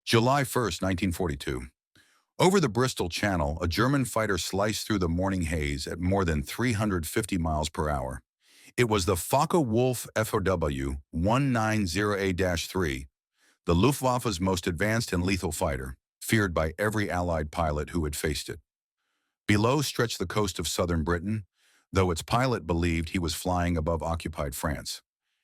July 1st, 1942. Over the Bristol Channel, a German fighter sliced through the morning haze at more than 350 miles per hour. It was the Focke-Wulf Fw 190A-3, the Luftwaffe's most advanced and lethal fighter, feared by every Allied pilot who had faced it. Below stretched the coast of southern Britain, though its pilot believed he was flying above occupied France.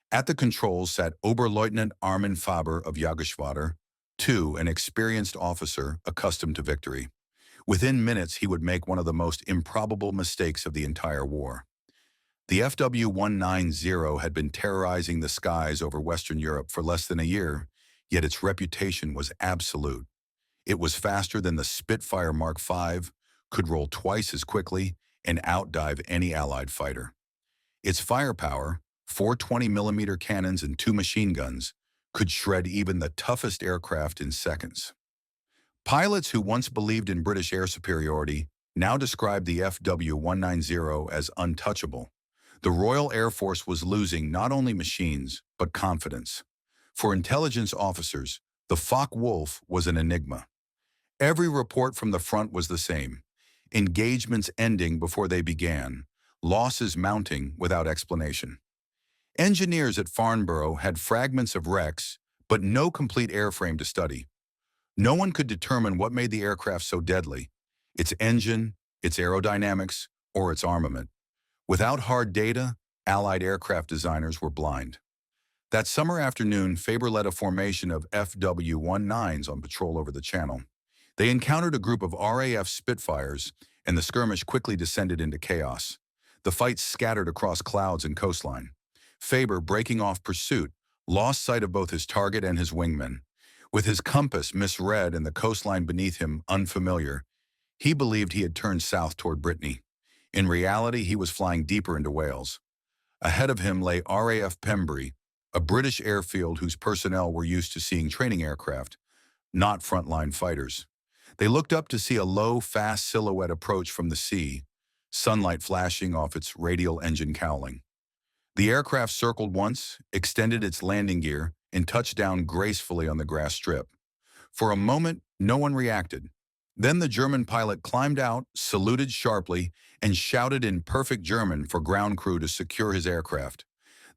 At the controls sat Oberleutnant Armin Faber of Jägerschwader, too, an experienced officer accustomed to victory. Within minutes, he would make one of the most improbable mistakes of the entire war. The Fw-190 had been terrorizing the skies over Western Europe for less than a year, yet its reputation was absolute. It was faster than the Spitfire Mark V, could roll twice as quickly, and outdive any Allied fighter. Its firepower, 4 20mm cannons and 2 machine guns, could shred even the toughest aircraft in seconds. Pilots who once believed in British air superiority now described the Fw-190 as untouchable. The Royal Air Force was losing not only machines, but confidence. For intelligence officers, the Focke-Wulf was an enigma. Every report from the front was the same: engagements ending before they began, losses mounting without explanation. Engineers at Farnborough had fragments of wrecks, but no complete airframe to study. No one could determine what made the aircraft so deadly: its engine, its aerodynamics, or its armament. Without hard data, Allied aircraft designers were blind. That summer afternoon, Faber led a formation of Fw-19s on patrol over the Channel. They encountered a group of RAF Spitfires, and the skirmish quickly descended into chaos. The fight scattered across clouds and coastline. Faber, breaking off pursuit, lost sight of both his target and his wingmen. With his compass misread and the coastline beneath him unfamiliar, he believed he had turned south toward Brittany. In reality, he was flying deeper into Wales. Ahead of him lay RAF Pembrey, a British airfield whose personnel were used to seeing training aircraft, not frontline fighters. They looked up to see a low, fast silhouette approach from the sea, sunlight flashing off its radial engine cowling. The aircraft circled once, extended its landing gear, and touched down gracefully on the grass strip. For a moment, no one reacted. Then the German pilot climbed out, saluted sharply, and shouted in perfect German for ground crew to secure his aircraft.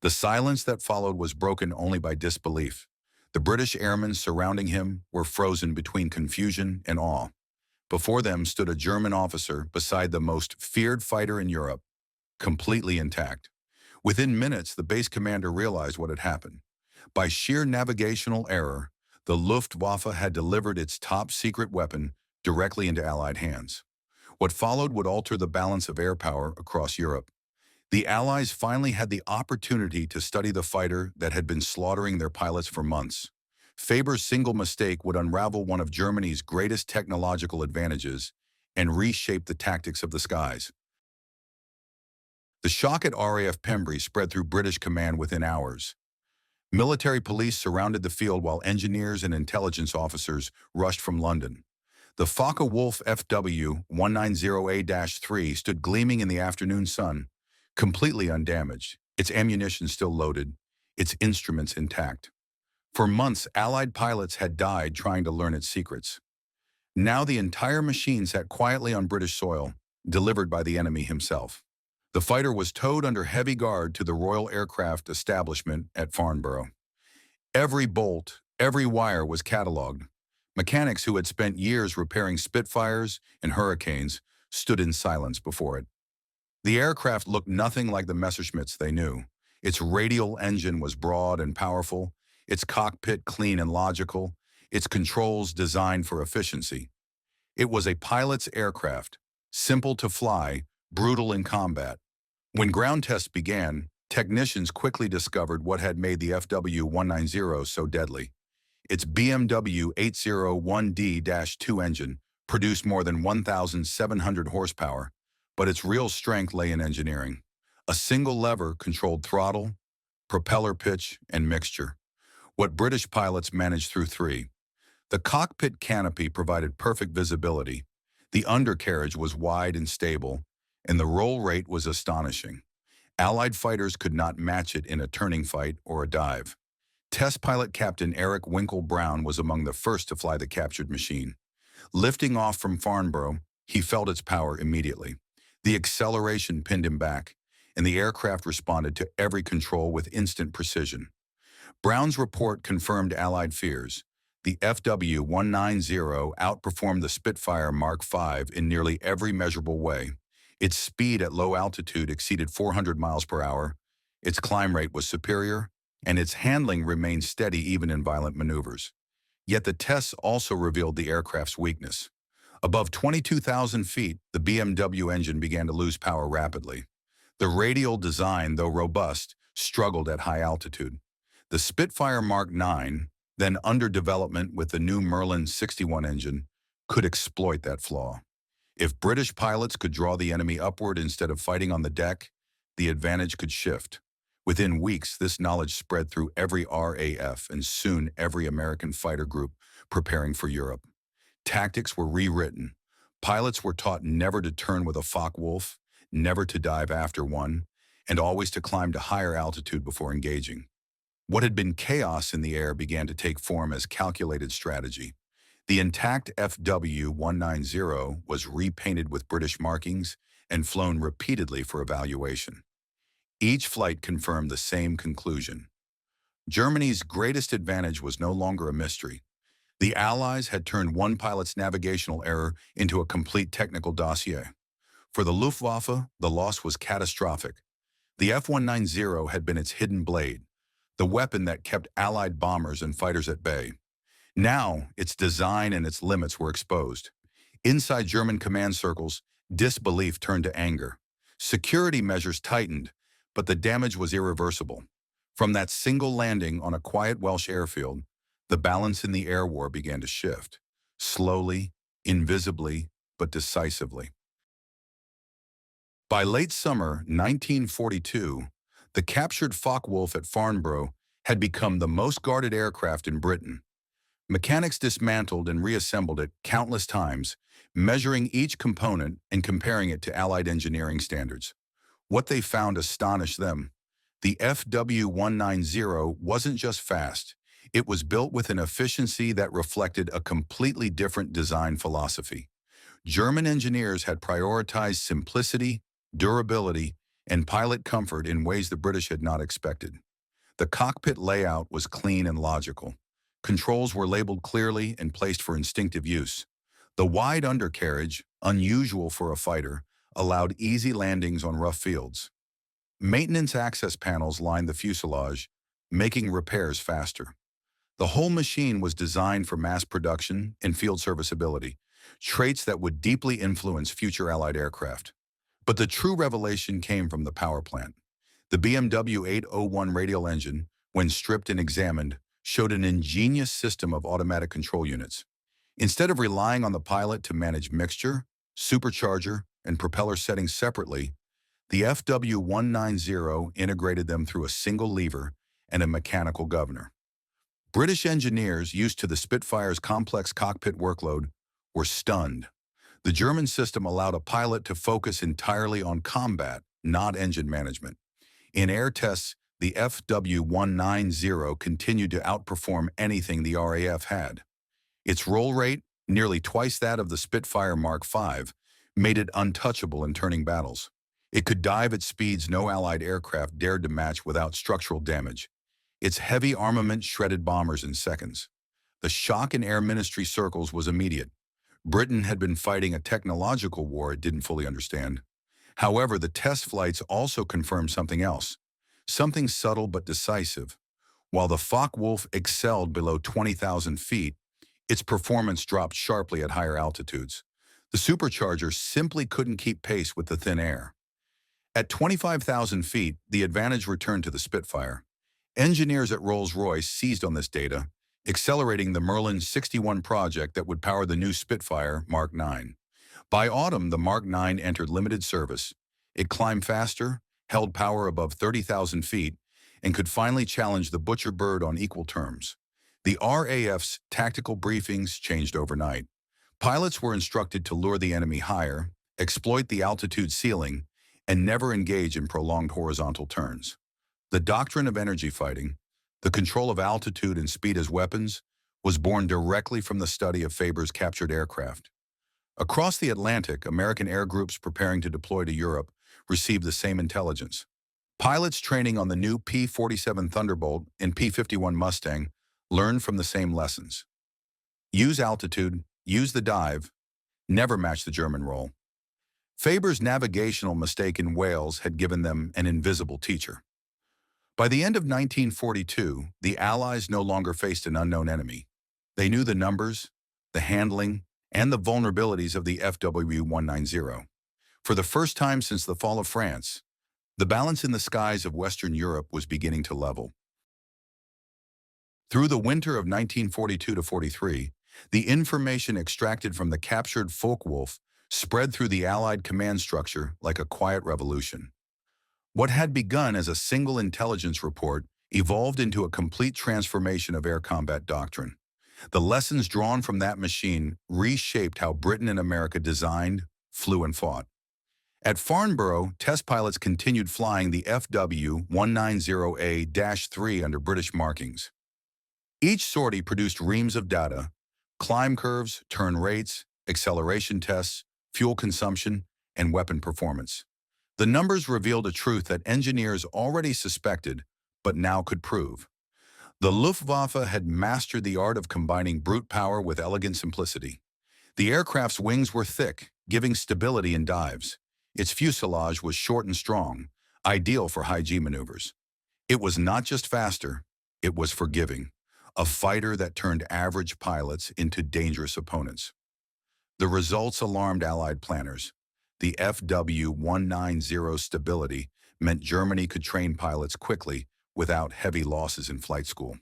The silence that followed was broken only by disbelief. The British airmen surrounding him were frozen between confusion and awe. Before them stood a German officer beside the most feared fighter in Europe, completely intact. Within minutes, the base commander realized what had happened. By sheer navigational error, the Luftwaffe had delivered its top-secret weapon directly into Allied hands. What followed would alter the balance of air power across Europe. The Allies finally had the opportunity to study the fighter that had been slaughtering their pilots for months. Faber's single mistake would unravel one of Germany's greatest technological advantages and reshape the tactics of the skies. The shock at RAF Pembrey spread through British command within hours. Military police surrounded the field while engineers and intelligence officers rushed from London. The Focke-Wulf Fw 190A-3 stood gleaming in the afternoon sun, completely undamaged, its ammunition still loaded, its instruments intact. For months, Allied pilots had died trying to learn its secrets. Now the entire machine sat quietly on British soil, delivered by the enemy himself. The fighter was towed under heavy guard to the Royal Aircraft Establishment at Farnborough. Every bolt, every wire was catalogued. Mechanics who had spent years repairing Spitfires and Hurricanes stood in silence before it. The aircraft looked nothing like the Messerschmitts they knew. Its radial engine was broad and powerful, its cockpit clean and logical, its controls designed for efficiency. It was a pilot's aircraft, simple to fly, brutal in combat. When ground tests began, technicians quickly discovered what had made the Fw-190 so deadly. Its BMW 801D-2 engine produced more than 1,700 horsepower, but its real strength lay in engineering. A single lever controlled throttle, propeller pitch, and mixture. What British pilots managed through three. The cockpit canopy provided perfect visibility. The undercarriage was wide and stable, and the roll rate was astonishing. Allied fighters could not match it in a turning fight or a dive. Test pilot Captain Eric Winkle Brown was among the first to fly the captured machine. Lifting off from Farnborough, he felt its power immediately. The acceleration pinned him back, and the aircraft responded to every control with instant precision. Brown's report confirmed Allied fears. The FW-190 outperformed the Spitfire Mark V in nearly every measurable way. Its speed at low altitude exceeded 400 miles per hour, its climb rate was superior, and its handling remained steady even in violent maneuvers. Yet the tests also revealed the aircraft's weakness. Above 22,000 feet, the BMW engine began to lose power rapidly. The radial design, though robust, struggled at high altitude. The Spitfire Mark IX, then under development with the new Merlin 61 engine, could exploit that flaw. If British pilots could draw the enemy upward instead of fighting on the deck, the advantage could shift. Within weeks, this knowledge spread through every RAF and soon every American fighter group preparing for Europe. Tactics were rewritten. Pilots were taught never to turn with a Focke-Wulf, never to dive after one, and always to climb to higher altitude before engaging. What had been chaos in the air began to take form as calculated strategy. The intact FW-190 was repainted with British markings and flown repeatedly for evaluation. Each flight confirmed the same conclusion. Germany's greatest advantage was no longer a mystery. The Allies had turned one pilot's navigational error into a complete technical dossier. For the Luftwaffe, the loss was catastrophic. The F-190 had been its hidden blade, the weapon that kept Allied bombers and fighters at bay. Now, its design and its limits were exposed. Inside German command circles, disbelief turned to anger. Security measures tightened, but the damage was irreversible. From that single landing on a quiet Welsh airfield, the balance in the air war began to shift. Slowly, invisibly, but decisively. By late summer 1942, the captured Focke-Wulf at Farnborough had become the most guarded aircraft in Britain. Mechanics dismantled and reassembled it countless times, measuring each component and comparing it to Allied engineering standards. What they found astonished them. The FW-190 wasn't just fast, it was built with an efficiency that reflected a completely different design philosophy. German engineers had prioritized simplicity, durability, and pilot comfort in ways the British had not expected. The cockpit layout was clean and logical. Controls were labeled clearly and placed for instinctive use. The wide undercarriage, unusual for a fighter, allowed easy landings on rough fields. Maintenance access panels lined the fuselage, making repairs faster. The whole machine was designed for mass production and field serviceability, traits that would deeply influence future Allied aircraft. But the true revelation came from the power plant. The BMW 801 radial engine, when stripped and examined, showed an ingenious system of automatic control units. Instead of relying on the pilot to manage mixture, supercharger, and propeller settings separately, the FW-190 integrated them through a single lever and a mechanical governor. British engineers, used to the Spitfire's complex cockpit workload, were stunned. The German system allowed a pilot to focus entirely on combat, not engine management. In air tests, the FW-190 continued to outperform anything the RAF had. Its roll rate, nearly twice that of the Spitfire Mark V, made it untouchable in turning battles. It could dive at speeds no Allied aircraft dared to match without structural damage. Its heavy armament shredded bombers in seconds. The shock in air ministry circles was immediate. Britain had been fighting a technological war it didn't fully understand. However, the test flights also confirmed something else, something subtle but decisive. While the Focke-Wulf excelled below 20,000 feet, its performance dropped sharply at higher altitudes. The supercharger simply couldn't keep pace with the thin air. At 25,000 feet, the advantage returned to the Spitfire. Engineers at Rolls-Royce seized on this data, accelerating the Merlin 61 project that would power the new Spitfire Mark IX. By autumn, the Mark IX entered limited service. It climbed faster, held power above 30,000 feet, and could finally challenge the Butcher bird on equal terms. The RAF's tactical briefings changed overnight. Pilots were instructed to lure the enemy higher, exploit the altitude ceiling, and never engage in prolonged horizontal turns. The doctrine of energy fighting, The control of altitude and speed as weapons was born directly from the study of Faber's captured aircraft. Across the Atlantic, American air groups preparing to deploy to Europe received the same intelligence. Pilots training on the new P-47 Thunderbolt and P-51 Mustang learned from the same lessons. Use altitude, use the dive, never match the German roll. Faber's navigational mistake in Wales had given them an invisible teacher. By the end of 1942, the Allies no longer faced an unknown enemy. They knew the numbers, the handling, and the vulnerabilities of the FW-190. For the first time since the fall of France, the balance in the skies of Western Europe was beginning to level. Through the winter of 1942-43, the information extracted from the captured Focke-Wulf spread through the Allied command structure like a quiet revolution. What had begun as a single intelligence report evolved into a complete transformation of air combat doctrine. The lessons drawn from that machine reshaped how Britain and America designed, flew, and fought. At Farnborough, test pilots continued flying the FW-190A-3 under British markings. Each sortie produced reams of data: climb curves, turn rates, acceleration tests, fuel consumption, and weapon performance. The numbers revealed a truth that engineers already suspected, but now could prove. The Luftwaffe had mastered the art of combining brute power with elegant simplicity. The aircraft's wings were thick, giving stability in dives. Its fuselage was short and strong, ideal for high-G maneuvers. It was not just faster, it was forgiving, a fighter that turned average pilots into dangerous opponents. The results alarmed Allied planners. The FW-190's stability meant Germany could train pilots quickly without heavy losses in flight school.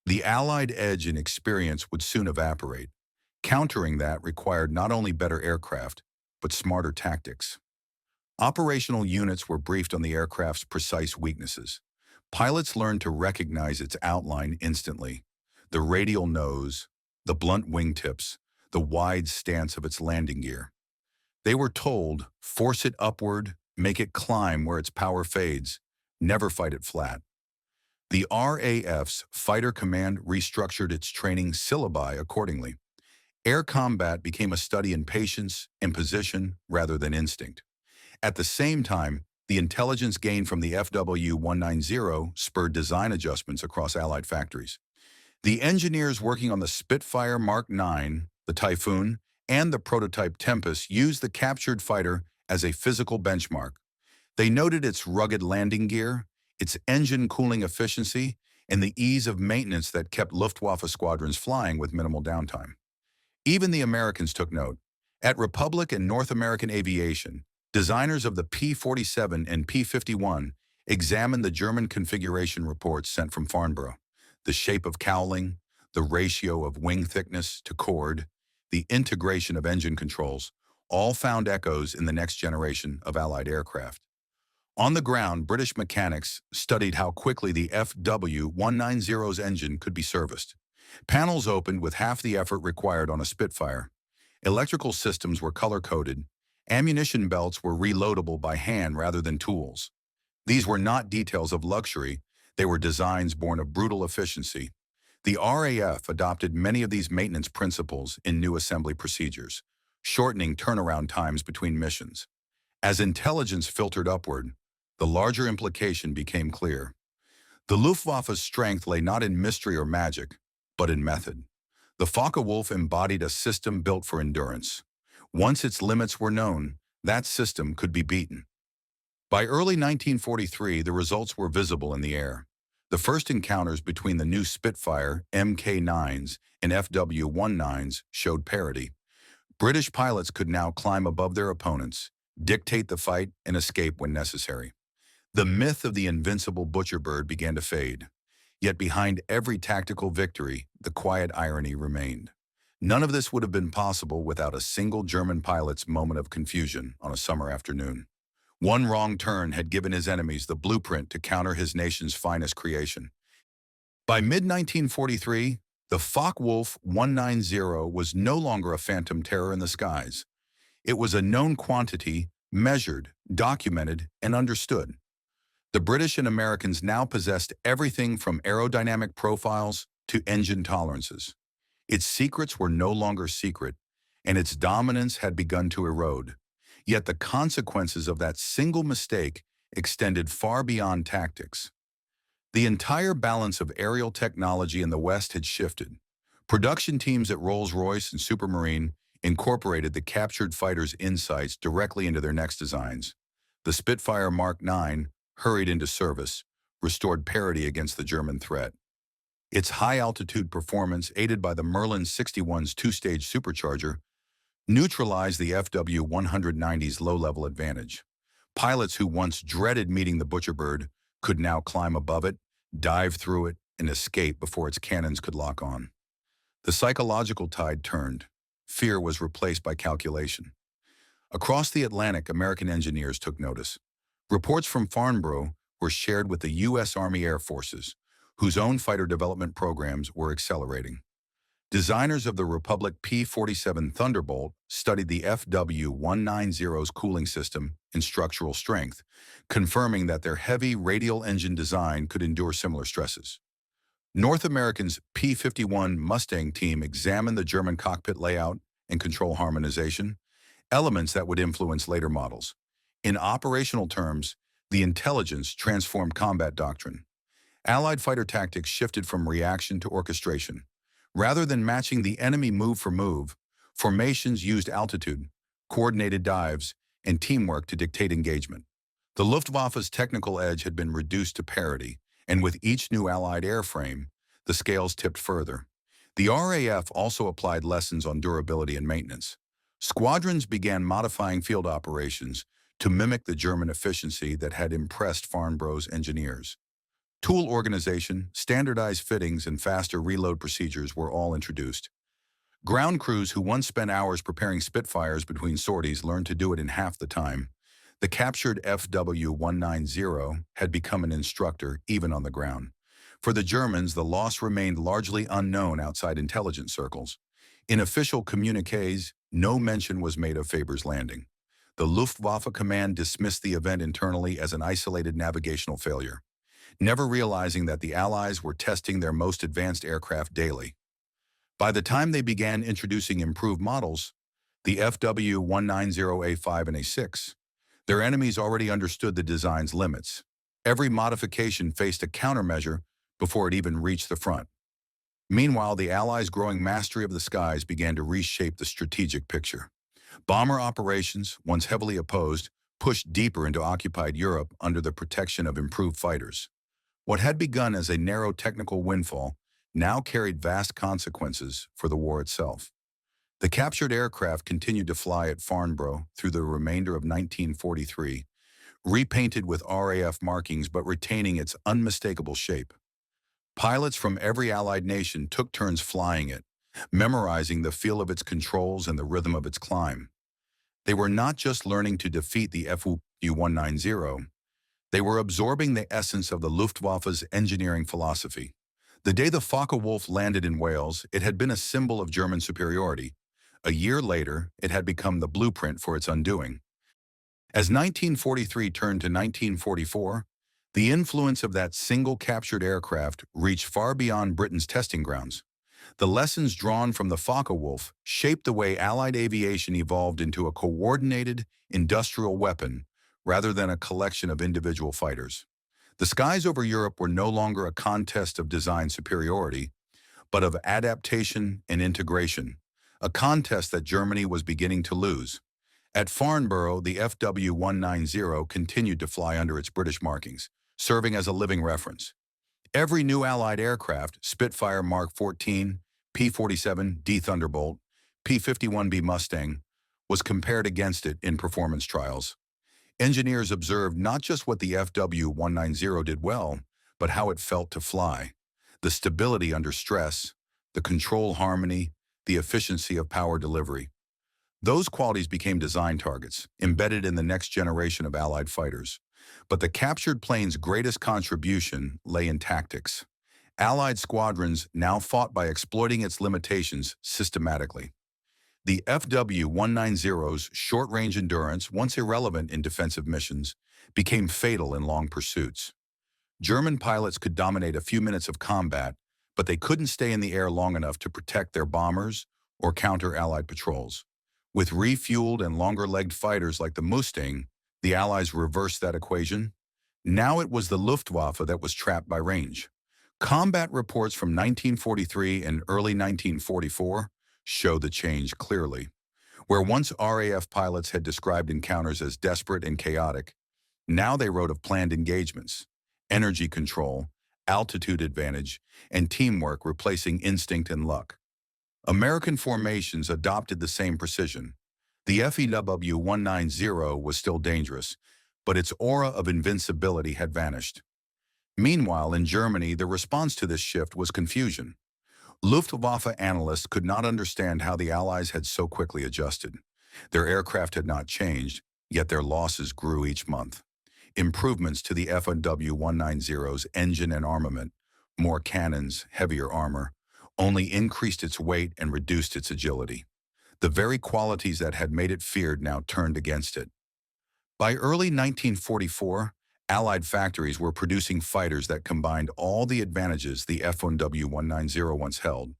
The Allied edge in experience would soon evaporate. Countering that required not only better aircraft, but smarter tactics. Operational units were briefed on the aircraft's precise weaknesses. Pilots learned to recognize its outline instantly: the radial nose, the blunt wingtips, the wide stance of its landing gear. They were told, force it upward, make it climb where its power fades, never fight it flat. The RAF's Fighter Command restructured its training syllabi accordingly. Air combat became a study in patience and position rather than instinct. At the same time, the intelligence gained from the FW-190 spurred design adjustments across Allied factories. The engineers working on the Spitfire Mark IX, the Typhoon, and the prototype Tempest used the captured fighter as a physical benchmark. They noted its rugged landing gear, its engine cooling efficiency, and the ease of maintenance that kept Luftwaffe squadrons flying with minimal downtime. Even the Americans took note. At Republic and North American Aviation, designers of the P-47 and P-51 examined the German configuration reports sent from Farnborough. The shape of cowling, the ratio of wing thickness to chord, the integration of engine controls, all found echoes in the next generation of Allied aircraft. On the ground, British mechanics studied how quickly the FW-190's engine could be serviced. Panels opened with half the effort required on a Spitfire. Electrical systems were color-coded. Ammunition belts were reloadable by hand rather than tools. These were not details of luxury, they were designs born of brutal efficiency. The RAF adopted many of these maintenance principles in new assembly procedures, shortening turnaround times between missions. As intelligence filtered upward, the larger implication became clear. The Luftwaffe's strength lay not in mystery or magic, but in method. The Focke-Wulf embodied a system built for endurance. Once its limits were known, that system could be beaten. By early 1943, the results were visible in the air. The first encounters between the new Spitfire Mk9s and FW-19s showed parity. British pilots could now climb above their opponents, dictate the fight, and escape when necessary. The myth of the invincible butcherbird began to fade. Yet behind every tactical victory, the quiet irony remained. None of this would have been possible without a single German pilot's moment of confusion on a summer afternoon. One wrong turn had given his enemies the blueprint to counter his nation's finest creation. By mid-1943, the Focke-Wulf 190 was no longer a phantom terror in the skies. It was a known quantity, measured, documented, and understood. The British and Americans now possessed everything from aerodynamic profiles to engine tolerances. Its secrets were no longer secret, and its dominance had begun to erode. Yet the consequences of that single mistake extended far beyond tactics. The entire balance of aerial technology in the West had shifted. Production teams at Rolls-Royce and Supermarine incorporated the captured fighters' insights directly into their next designs. The Spitfire Mark IX hurried into service, restored parity against the German threat. Its high-altitude performance, aided by the Merlin 61's two-stage supercharger, neutralized the FW-190's low-level advantage. Pilots who once dreaded meeting the Butcherbird could now climb above it, dive through it, and escape before its cannons could lock on. The psychological tide turned. Fear was replaced by calculation. Across the Atlantic, American engineers took notice. Reports from Farnborough were shared with the U.S. Army Air Forces, whose own fighter development programs were accelerating. Designers of the Republic P-47 Thunderbolt studied the FW-190's cooling system and structural strength, confirming that their heavy radial engine design could endure similar stresses. North American's P-51 Mustang team examined the German cockpit layout and control harmonization, elements that would influence later models. In operational terms, the intelligence transformed combat doctrine. Allied fighter tactics shifted from reaction to orchestration. Rather than matching the enemy move for move, formations used altitude, coordinated dives, and teamwork to dictate engagement. The Luftwaffe's technical edge had been reduced to parity, and with each new Allied airframe, the scales tipped further. The RAF also applied lessons on durability and maintenance. Squadrons began modifying field operations to mimic the German efficiency that had impressed Farnborough's engineers. Tool organization, standardized fittings, and faster reload procedures were all introduced. Ground crews who once spent hours preparing Spitfires between sorties learned to do it in half the time. The captured FW-190 had become an instructor even on the ground. For the Germans, the loss remained largely unknown outside intelligence circles. In official communiques, no mention was made of Faber's landing. The Luftwaffe command dismissed the event internally as an isolated navigational failure, never realizing that the Allies were testing their most advanced aircraft daily. By the time they began introducing improved models, the FW-190A5 and A6, their enemies already understood the design's limits. Every modification faced a countermeasure before it even reached the front. Meanwhile, the Allies' growing mastery of the skies began to reshape the strategic picture. Bomber operations, once heavily opposed, pushed deeper into occupied Europe under the protection of improved fighters. What had begun as a narrow technical windfall now carried vast consequences for the war itself. The captured aircraft continued to fly at Farnborough through the remainder of 1943, repainted with RAF markings but retaining its unmistakable shape. Pilots from every Allied nation took turns flying it, memorizing the feel of its controls and the rhythm of its climb. They were not just learning to defeat the FW-190, they were absorbing the essence of the Luftwaffe's engineering philosophy. The day the Focke-Wulf landed in Wales, it had been a symbol of German superiority. A year later, it had become the blueprint for its undoing. As 1943 turned to 1944, the influence of that single captured aircraft reached far beyond Britain's testing grounds. The lessons drawn from the Focke-Wulf shaped the way Allied aviation evolved into a coordinated, industrial weapon rather than a collection of individual fighters. The skies over Europe were no longer a contest of design superiority, but of adaptation and integration, a contest that Germany was beginning to lose. At Farnborough, the FW-190 continued to fly under its British markings, serving as a living reference. Every new Allied aircraft, Spitfire Mark XIV, P-47D Thunderbolt, P-51B Mustang, was compared against it in performance trials. Engineers observed not just what the FW-190 did well, but how it felt to fly. The stability under stress, the control harmony, the efficiency of power delivery. Those qualities became design targets, embedded in the next generation of Allied fighters. But the captured plane's greatest contribution lay in tactics. Allied squadrons now fought by exploiting its limitations systematically. The FW-190's short-range endurance, once irrelevant in defensive missions, became fatal in long pursuits. German pilots could dominate a few minutes of combat, but they couldn't stay in the air long enough to protect their bombers or counter Allied patrols. With refueled and longer-legged fighters like the Mustang, the Allies reversed that equation. Now it was the Luftwaffe that was trapped by range. Combat reports from 1943 and early 1944 show the change clearly. Where once RAF pilots had described encounters as desperate and chaotic, now they wrote of planned engagements, energy control, altitude advantage, and teamwork replacing instinct and luck. American formations adopted the same precision. The FEW-190 was still dangerous, but its aura of invincibility had vanished. Meanwhile, in Germany, the response to this shift was confusion. Luftwaffe analysts could not understand how the Allies had so quickly adjusted. Their aircraft had not changed, yet their losses grew each month. Improvements to the FEW-190's engine and armament, more cannons, heavier armor, only increased its weight and reduced its agility. The very qualities that had made it feared now turned against it. By early 1944, Allied factories were producing fighters that combined all the advantages the FEW-190 once held: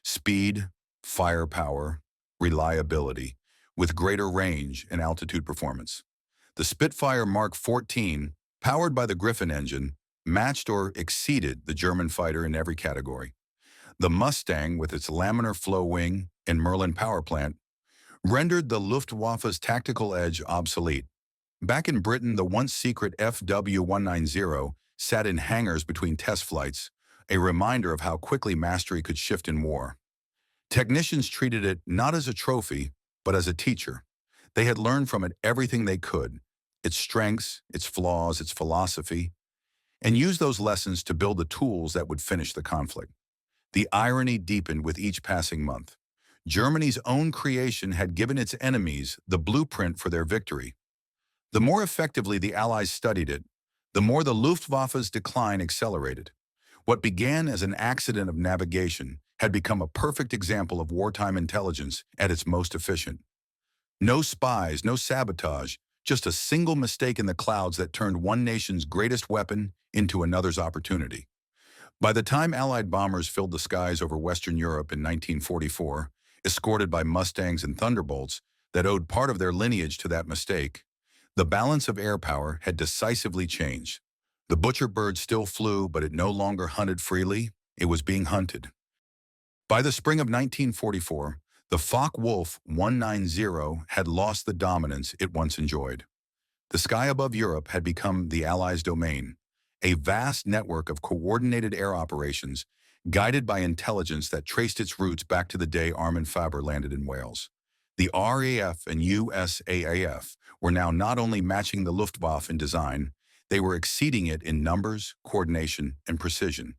speed, firepower, reliability, with greater range and altitude performance. The Spitfire Mark 14, powered by the Griffin engine, matched or exceeded the German fighter in every category. The Mustang, with its laminar flow wing and Merlin power plant, rendered the Luftwaffe's tactical edge obsolete. Back in Britain, the once-secret FW-190 sat in hangars between test flights, a reminder of how quickly mastery could shift in war. Technicians treated it not as a trophy, but as a teacher. They had learned from it everything they could, its strengths, its flaws, its philosophy, and used those lessons to build the tools that would finish the conflict. The irony deepened with each passing month. Germany's own creation had given its enemies the blueprint for their victory. The more effectively the Allies studied it, the more the Luftwaffe's decline accelerated. What began as an accident of navigation had become a perfect example of wartime intelligence at its most efficient. No spies, no sabotage, just a single mistake in the clouds that turned one nation's greatest weapon into another's opportunity. By the time Allied bombers filled the skies over Western Europe in 1944, escorted by Mustangs and Thunderbolts that owed part of their lineage to that mistake, the balance of air power had decisively changed. The butcher bird still flew, but it no longer hunted freely. It was being hunted. By the spring of 1944, the Focke-Wulf 190 had lost the dominance it once enjoyed. The sky above Europe had become the Allies' domain, a vast network of coordinated air operations guided by intelligence that traced its roots back to the day Armin Faber landed in Wales. The RAF and USAAF were now not only matching the Luftwaffe in design, they were exceeding it in numbers, coordination, and precision.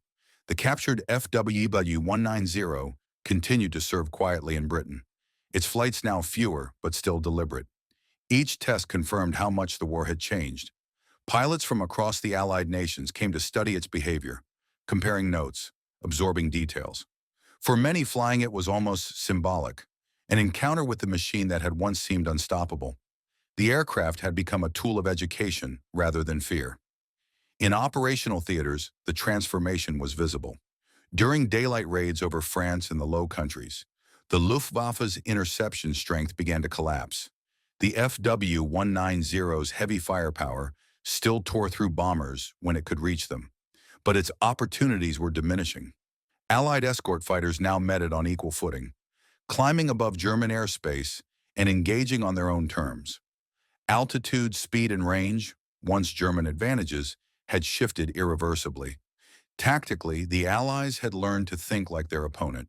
The captured FW-190 continued to serve quietly in Britain, its flights now fewer but still deliberate. Each test confirmed how much the war had changed. Pilots from across the Allied nations came to study its behavior, comparing notes, absorbing details. For many, flying it was almost symbolic, an encounter with the machine that had once seemed unstoppable. The aircraft had become a tool of education rather than fear. In operational theaters, the transformation was visible. During daylight raids over France and the Low Countries, the Luftwaffe's interception strength began to collapse. The FW-190's heavy firepower still tore through bombers when it could reach them, but its opportunities were diminishing. Allied escort fighters now met it on equal footing, climbing above German airspace and engaging on their own terms. Altitude, speed, and range, once German advantages, had shifted irreversibly. Tactically, the Allies had learned to think like their opponent.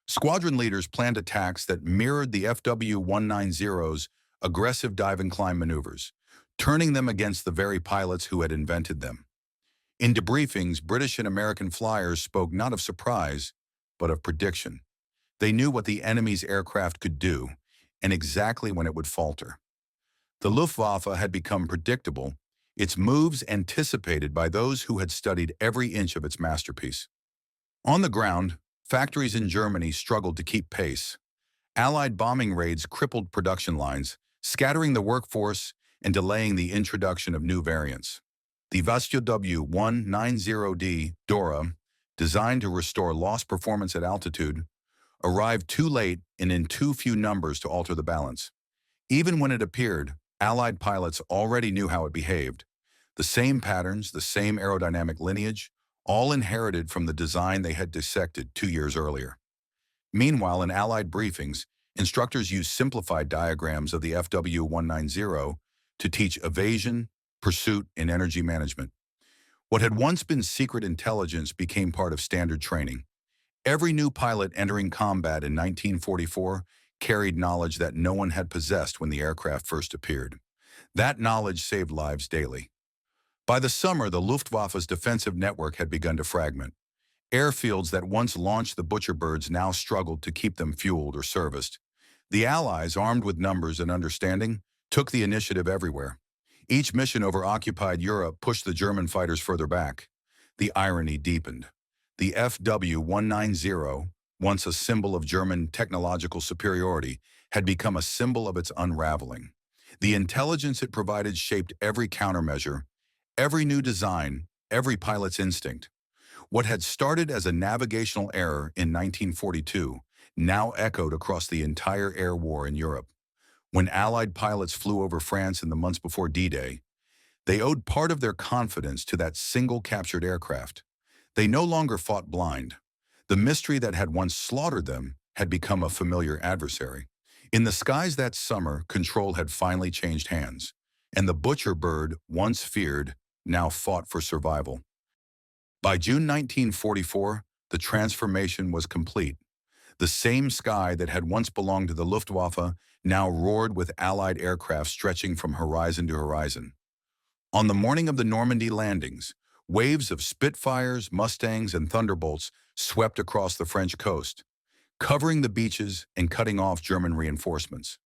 Squadron leaders planned attacks that mirrored the FW-190's aggressive dive and climb maneuvers, turning them against the very pilots who had invented them. In debriefings, British and American flyers spoke not of surprise, but of prediction. They knew what the enemy's aircraft could do, and exactly when it would falter. The Luftwaffe had become predictable, its moves anticipated by those who had studied every inch of its masterpiece. On the ground, factories in Germany struggled to keep pace. Allied bombing raids crippled production lines, scattering the workforce and delaying the introduction of new variants. The Focke-Wulf Dora, designed to restore lost performance at altitude, arrived too late and in too few numbers to alter the balance. Even when it appeared, Allied pilots already knew how it behaved. The same patterns, the same aerodynamic lineage, all inherited from the design they had dissected 2 years earlier. Meanwhile, in Allied briefings, instructors used simplified diagrams of the FW-190 to teach evasion, pursuit, and energy management. What had once been secret intelligence became part of standard training. Every new pilot entering combat in 1944 carried knowledge that no one had possessed when the aircraft first appeared. That knowledge saved lives daily. By the summer, the Luftwaffe's defensive network had begun to fragment. Airfields that once launched the Butcherbirds now struggled to keep them fueled or serviced. The Allies, armed with numbers and understanding, took the initiative everywhere. Each mission over occupied Europe pushed the German fighters further back. The irony deepened. The FW-190, once a symbol of German technological superiority, had become a symbol of its unraveling. The intelligence it provided shaped every countermeasure, every new design, every pilot's instinct. What had started as a navigational error in 1942 now echoed across the entire air war in Europe. When Allied pilots flew over France in the months before D-Day, they owed part of their confidence to that single captured aircraft. They no longer fought blind. The mystery that had once slaughtered them had become a familiar adversary. In the skies that summer, control had finally changed hands, and the butcher bird, once feared, now fought for survival. By June 1944, the transformation was complete. The same sky that had once belonged to the Luftwaffe now roared with Allied aircraft stretching from horizon to horizon. On the morning of the Normandy landings, waves of Spitfires, Mustangs, and Thunderbolts swept across the French coast, covering the beaches and cutting off German reinforcements.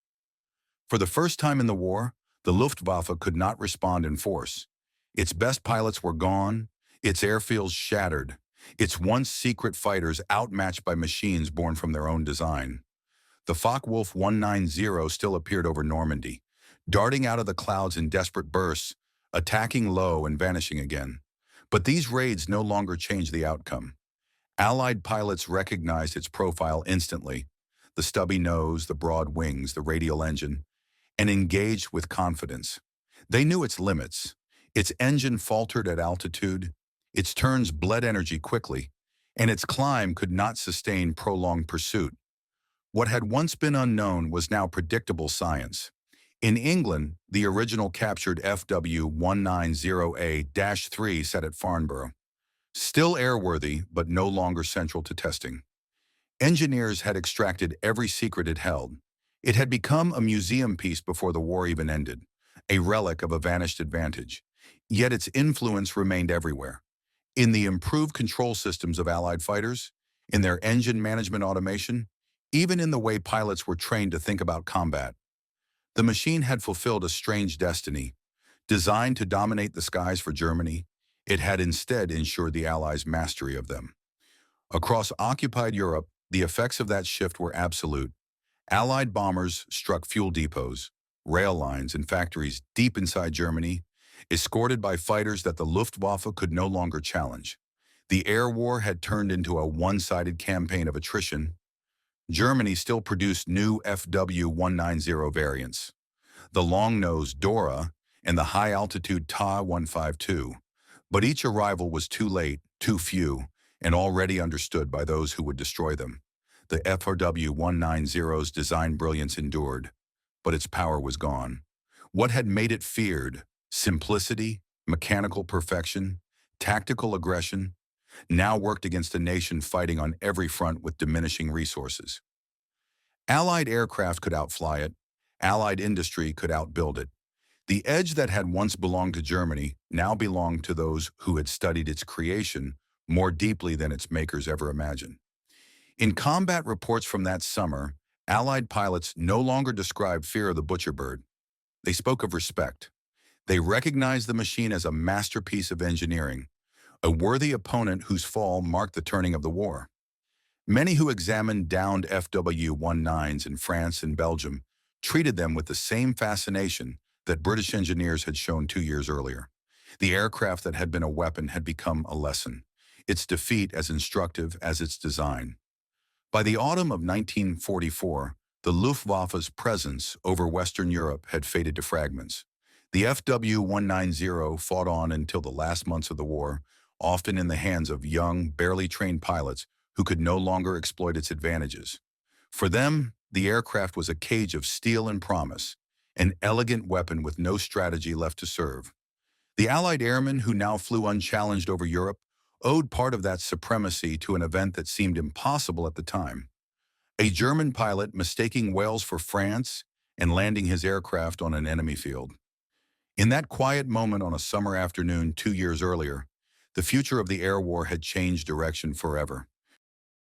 For the first time in the war, the Luftwaffe could not respond in force. Its best pilots were gone, its airfields shattered, its once secret fighters outmatched by machines born from their own design. The Focke-Wulf 190 still appeared over Normandy, darting out of the clouds in desperate bursts, attacking low and vanishing again. But these raids no longer changed the outcome. Allied pilots recognized its profile instantly, the stubby nose, the broad wings, the radial engine, and engaged with confidence. They knew its limits. Its engine faltered at altitude, its turns bled energy quickly, and its climb could not sustain prolonged pursuit. What had once been unknown was now predictable science. In England, the original captured FW-190A-3 sat at Farnborough, still airworthy but no longer central to testing. Engineers had extracted every secret it held. It had become a museum piece before the war even ended, a relic of a vanished advantage. Yet its influence remained everywhere. In the improved control systems of Allied fighters, in their engine management automation, even in the way pilots were trained to think about combat. The machine had fulfilled a strange destiny. Designed to dominate the skies for Germany, it had instead ensured the Allies' mastery of them. Across occupied Europe, the effects of that shift were absolute. Allied bombers struck fuel depots, rail lines, and factories deep inside Germany, escorted by fighters that the Luftwaffe could no longer challenge. The air war had turned into a one-sided campaign of attrition. Germany still produced new FW-190 variants, the long-nosed Dora and the high-altitude Ta-152, but each arrival was too late, too few, and already understood by those who would destroy them. The FW-190's design brilliance endured, but its power was gone. What had made it feared, simplicity, mechanical perfection, tactical aggression, now worked against a nation fighting on every front with diminishing resources. Allied aircraft could outfly it. Allied industry could outbuild it. The edge that had once belonged to Germany now belonged to those who had studied its creation more deeply than its makers ever imagined. In combat reports from that summer, Allied pilots no longer described fear of the Butcherbird. They spoke of respect. They recognized the machine as a masterpiece of engineering, a worthy opponent whose fall marked the turning of the war. Many who examined downed FW-19s in France and Belgium treated them with the same fascination that British engineers had shown 2 years earlier. The aircraft that had been a weapon had become a lesson, its defeat as instructive as its design. By the autumn of 1944, the Luftwaffe's presence over Western Europe had faded to fragments. The FW-190 fought on until the last months of the war, often in the hands of young, barely trained pilots who could no longer exploit its advantages. For them, the aircraft was a cage of steel and promise, an elegant weapon with no strategy left to serve. The Allied airmen who now flew unchallenged over Europe owed part of that supremacy to an event that seemed impossible at the time. A German pilot mistaking Wales for France and landing his aircraft on an enemy field. In that quiet moment on a summer afternoon 2 years earlier, the future of the air war had changed direction forever.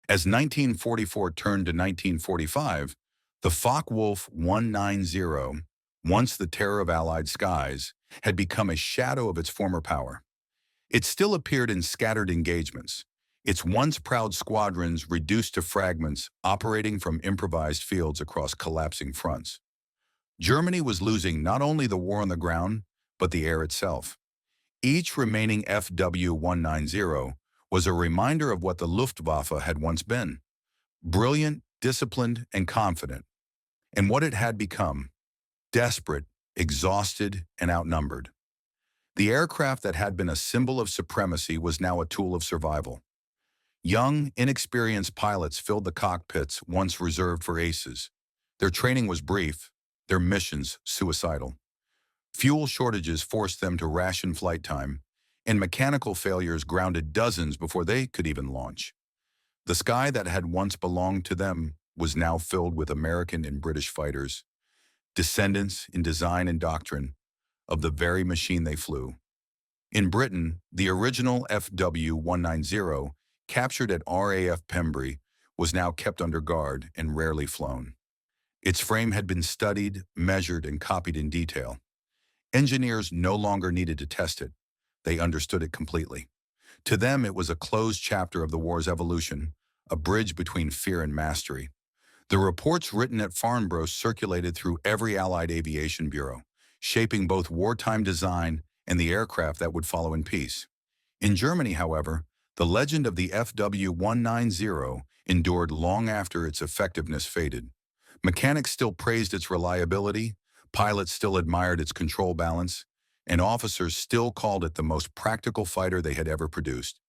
As 1944 turned to 1945, the Focke-Wulf 190, once the terror of Allied skies, had become a shadow of its former power. It still appeared in scattered engagements, its once proud squadrons reduced to fragments operating from improvised fields across collapsing fronts. Germany was losing not only the war on the ground, but the air itself. Each remaining FW-190 was a reminder of what the Luftwaffe had once been: brilliant, disciplined, and confident, and what it had become: desperate, exhausted, and outnumbered. The aircraft that had been a symbol of supremacy was now a tool of survival. Young, inexperienced pilots filled the cockpits once reserved for aces. Their training was brief, their missions suicidal. Fuel shortages forced them to ration flight time, and mechanical failures grounded dozens before they could even launch. The sky that had once belonged to them was now filled with American and British fighters, descendants in design and doctrine of the very machine they flew. In Britain, the original FW-190, captured at RAF Pembrey, was now kept under guard and rarely flown. Its frame had been studied, measured, and copied in detail. Engineers no longer needed to test it. They understood it completely. To them, it was a closed chapter of the war's evolution, a bridge between fear and mastery. The reports written at Farnborough circulated through every Allied aviation bureau, shaping both wartime design and the aircraft that would follow in peace. In Germany, however, the legend of the FW-190 endured long after its effectiveness faded. Mechanics still praised its reliability, pilots still admired its control balance, and officers still called it the most practical fighter they had ever produced.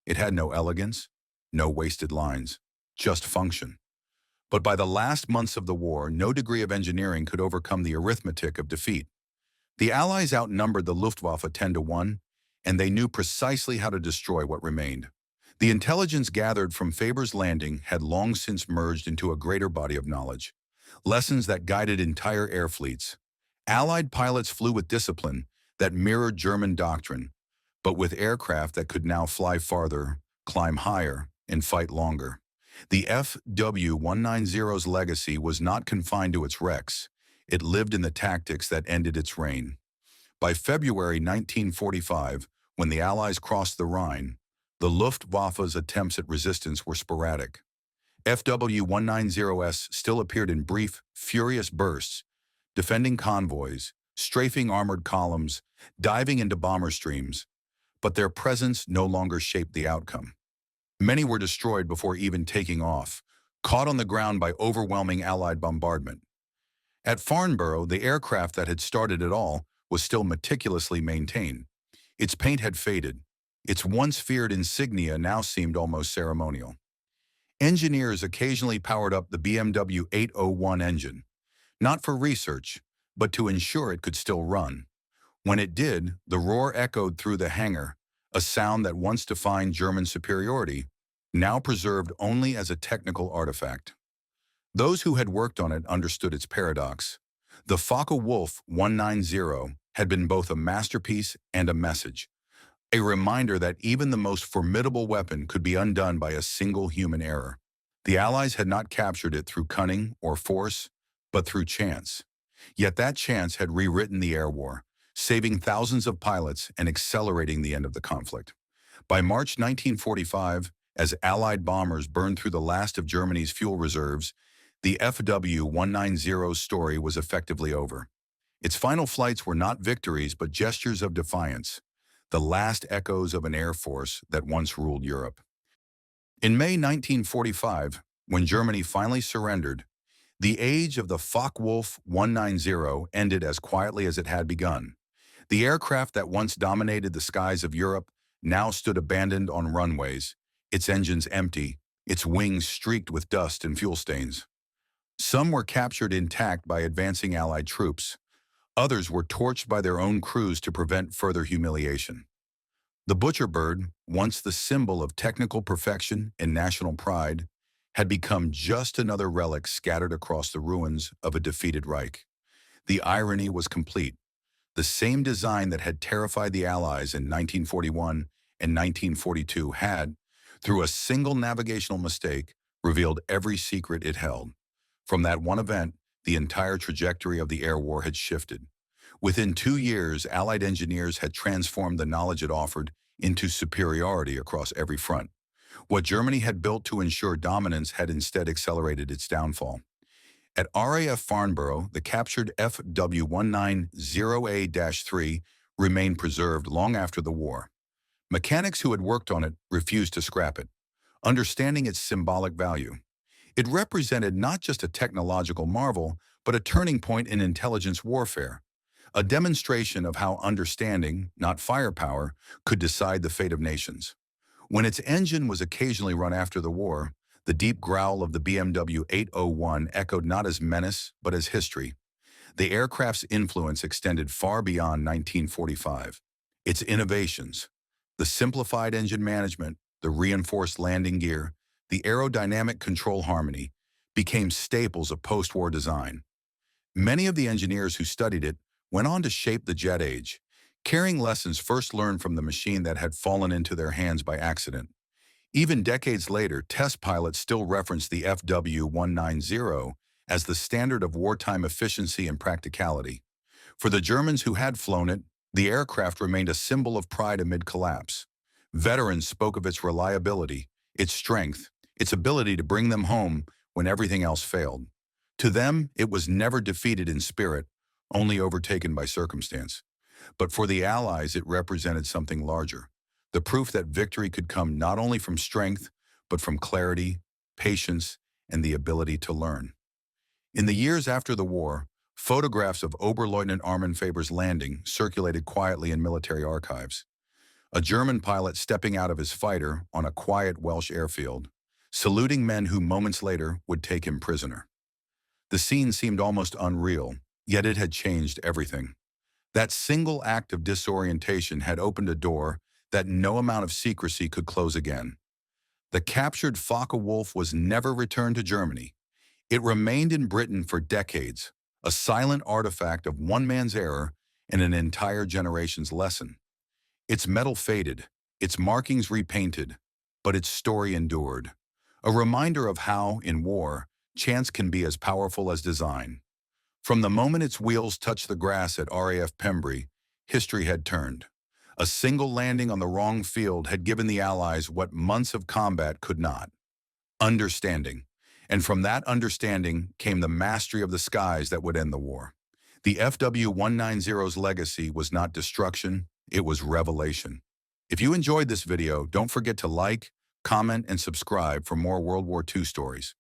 It had no elegance, no wasted lines, just function. But by the last months of the war, no degree of engineering could overcome the arithmetic of defeat. The Allies outnumbered the Luftwaffe 10-1, and they knew precisely how to destroy what remained. The intelligence gathered from Faber's landing had long since merged into a greater body of knowledge, lessons that guided entire air fleets. Allied pilots flew with discipline that mirrored German doctrine, but with aircraft that could now fly farther, climb higher, and fight longer. The FW-190's legacy was not confined to its wrecks. It lived in the tactics that ended its reign. By February 1945, when the Allies crossed the Rhine, the Luftwaffe's attempts at resistance were sporadic. FW-190s still appeared in brief, furious bursts, defending convoys, strafing armored columns, diving into bomber streams, but their presence no longer shaped the outcome. Many were destroyed before even taking off, caught on the ground by overwhelming Allied bombardment. At Farnborough, the aircraft that had started it all was still meticulously maintained. Its paint had faded. Its once feared insignia now seemed almost ceremonial. Engineers occasionally powered up the BMW 801 engine, not for research, but to ensure it could still run. When it did, the roar echoed through the hangar, a sound that once defined German superiority, now preserved only as a technical artifact. Those who had worked on it understood its paradox. The Focke-Wulf 190 had been both a masterpiece and a message, a reminder that even the most formidable weapon could be undone by a single human error. The Allies had not captured it through cunning or force, but through chance. Yet that chance had rewritten the air war, saving thousands of pilots and accelerating the end of the conflict. By March 1945, As Allied bombers burned through the last of Germany's fuel reserves, the FW-190's story was effectively over. Its final flights were not victories but gestures of defiance, the last echoes of an air force that once ruled Europe. In May 1945, when Germany finally surrendered, the age of the Focke-Wulf 190 ended as quietly as it had begun. The aircraft that once dominated the skies of Europe now stood abandoned on runways, its engines empty, its wings streaked with dust and fuel stains. Some were captured intact by advancing Allied troops. Others were torched by their own crews to prevent further humiliation. The Butcher Bird, once the symbol of technical perfection and national pride, had become just another relic scattered across the ruins of a defeated Reich. The irony was complete. The same design that had terrified the Allies in 1941 and 1942 had, through a single navigational mistake, revealed every secret it held. From that one event, the entire trajectory of the air war had shifted. Within 2 years, Allied engineers had transformed the knowledge it offered into superiority across every front. What Germany had built to ensure dominance had instead accelerated its downfall. At RAF Farnborough, the captured FW-190A-3 remained preserved long after the war. Mechanics who had worked on it refused to scrap it, understanding its symbolic value. It represented not just a technological marvel, but a turning point in intelligence warfare, a demonstration of how understanding, not firepower, could decide the fate of nations. When its engine was occasionally run after the war, the deep growl of the BMW 801 echoed not as menace, but as history. The aircraft's influence extended far beyond 1945. Its innovations, the simplified engine management, the reinforced landing gear, the aerodynamic control harmony, became staples of post-war design. Many of the engineers who studied it went on to shape the jet age, carrying lessons first learned from the machine that had fallen into their hands by accident. Even decades later, test pilots still reference the FW-190 as the standard of wartime efficiency and practicality. For the Germans who had flown it, the aircraft remained a symbol of pride amid collapse. Veterans spoke of its reliability, its strength, its ability to bring them home when everything else failed. To them, it was never defeated in spirit, only overtaken by circumstance. But for the Allies, it represented something larger, the proof that victory could come not only from strength, but from clarity, patience, and the ability to learn. In the years after the war, photographs of Oberleutnant Armin Faber's landing circulated quietly in military archives. A German pilot stepping out of his fighter on a quiet Welsh airfield, saluting men who moments later would take him prisoner. The scene seemed almost unreal, yet it had changed everything. That single act of disorientation had opened a door that no amount of secrecy could close again. The captured Focke-Wulf was never returned to Germany. It remained in Britain for decades, a silent artifact of one man's error and an entire generation's lesson. Its metal faded, its markings repainted, but its story endured. A reminder of how, in war, chance can be as powerful as design. From the moment its wheels touched the grass at RAF Pembry, history had turned. A single landing on the wrong field had given the Allies what months of combat could not: understanding. And from that understanding came the mastery of the skies that would end the war. The FW-190's legacy was not destruction, it was revelation. If you enjoyed this video, don't forget to like, comment, and subscribe for more World War II stories.